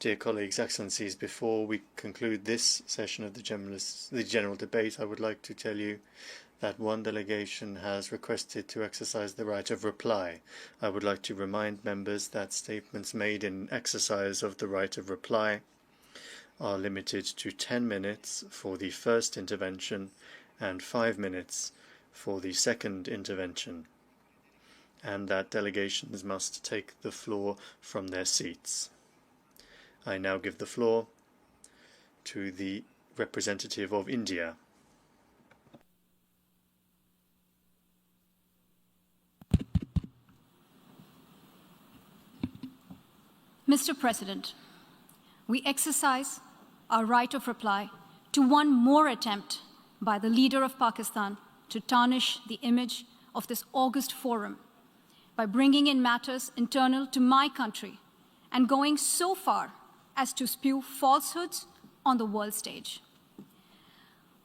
Dear colleagues, excellencies, before we conclude this session of the general debate, I would like to tell you that one delegation has requested to exercise the right of reply. I would like to remind members that statements made in exercise of the right of reply are limited to 10 minutes for the first intervention and 5 minutes for the second intervention, and that delegations must take the floor from their seats. I now give the floor to the representative of India. Mr. President, we exercise our right of reply to one more attempt by the leader of Pakistan to tarnish the image of this august forum by bringing in matters internal to my country and going so far as to spew falsehoods on the world stage.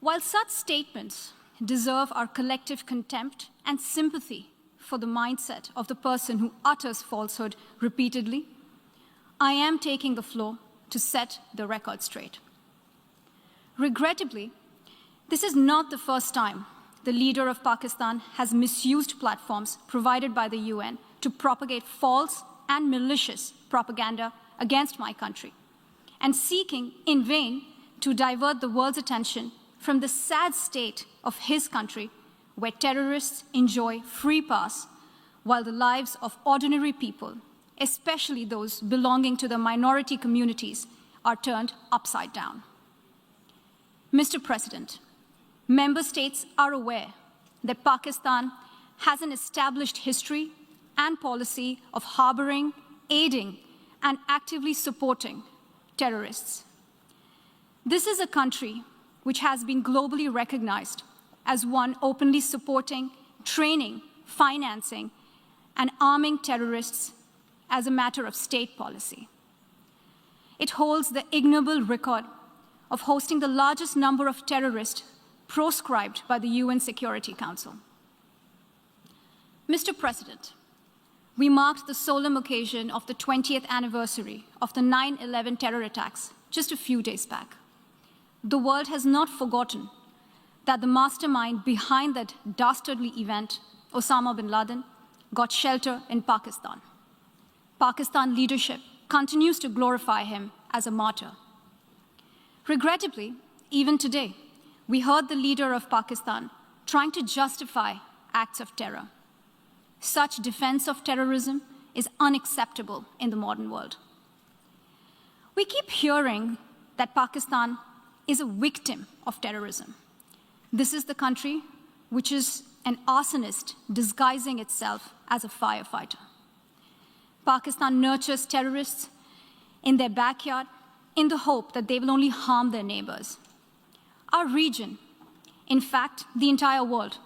While such statements deserve our collective contempt and sympathy for the mindset of the person who utters falsehood repeatedly, I am taking the floor to set the record straight. Regrettably, this is not the first time the leader of Pakistan has misused platforms provided by the UN to propagate false and malicious propaganda against my country, and seeking in vain to divert the world's attention from the sad state of his country, where terrorists enjoy free pass while the lives of ordinary people, especially those belonging to the minority communities, are turned upside down. Mr. President, member states are aware that Pakistan has an established history and policy of harboring, aiding, and actively supporting terrorists. This is a country which has been globally recognized as one openly supporting, training, financing, and arming terrorists as a matter of state policy. It holds the ignoble record of hosting the largest number of terrorists proscribed by the UN Security Council. Mr. President, we marked the solemn occasion of the 20th anniversary of the 9/11 terror attacks just a few days back. The world has not forgotten that the mastermind behind that dastardly event, Osama bin Laden, got shelter in Pakistan. Pakistan leadership continues to glorify him as a martyr. Regrettably, even today, we heard the leader of Pakistan trying to justify acts of terror. Such defense of terrorism is unacceptable in the modern world. We keep hearing that Pakistan is a victim of terrorism. This is the country which is an arsonist disguising itself as a firefighter. Pakistan nurtures terrorists in their backyard in the hope that they will only harm their neighbors. Our region, in fact, the entire world,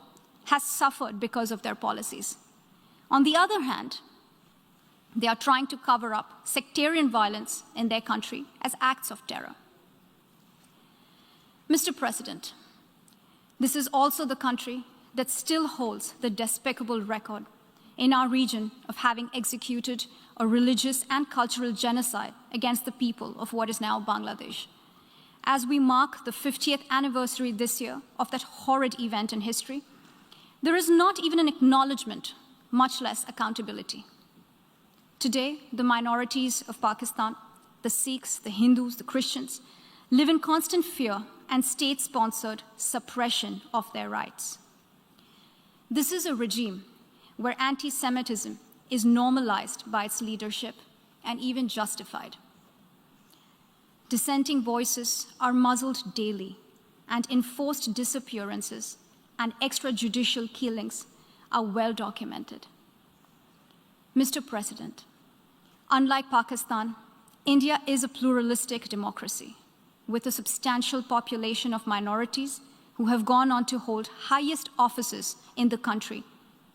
has suffered because of their policies. On the other hand, they are trying to cover up sectarian violence in their country as acts of terror. Mr. President, this is also the country that still holds the despicable record in our region of having executed a religious and cultural genocide against the people of what is now Bangladesh. As we mark the 50th anniversary this year of that horrid event in history, there is not even an acknowledgement, much less accountability. Today, the minorities of Pakistan, the Sikhs, the Hindus, the Christians, live in constant fear and state-sponsored suppression of their rights. This is a regime where anti-Semitism is normalized by its leadership and even justified. Dissenting voices are muzzled daily, and enforced disappearances and extrajudicial killings are well documented. Mr. President, unlike Pakistan, India is a pluralistic democracy with a substantial population of minorities who have gone on to hold highest offices in the country,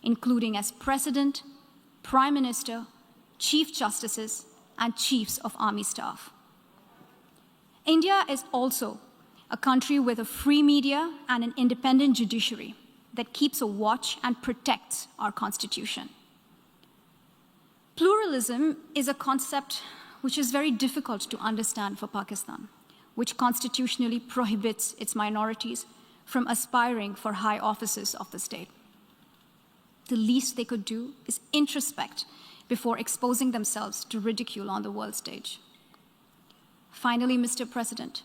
including as President, Prime Minister, Chief Justices, and Chiefs of Army Staff. India is also a country with a free media and an independent judiciary that keeps a watch and protects our Constitution. Pluralism is a concept which is very difficult to understand for Pakistan, which constitutionally prohibits its minorities from aspiring for high offices of the state. The least they could do is introspect before exposing themselves to ridicule on the world stage. Finally, Mr. President,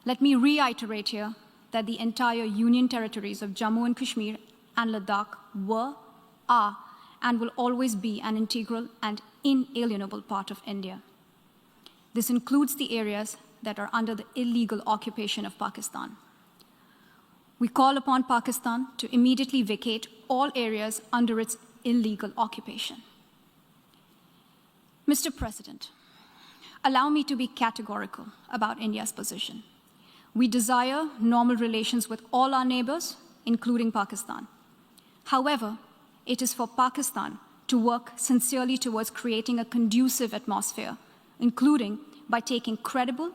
let me reiterate here that the entire Union territories of Jammu and Kashmir and Ladakh were, are, and will always be an integral and inalienable part of India. This includes the areas that are under the illegal occupation of Pakistan. We call upon Pakistan to immediately vacate all areas under its illegal occupation. Mr. President, allow me to be categorical about India's position. We desire normal relations with all our neighbors, including Pakistan. However, it is for Pakistan to work sincerely towards creating a conducive atmosphere, including by taking credible,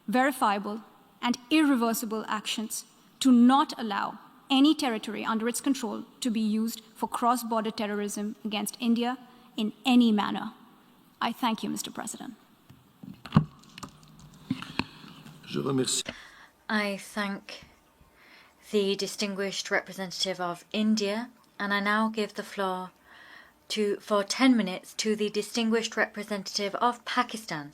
verifiable, and irreversible actions to not allow any territory under its control to be used for cross-border terrorism against India in any manner. I thank you, Mr. President. I thank the distinguished representative of India, and I now give the floor for 10 minutes to the distinguished representative of Pakistan.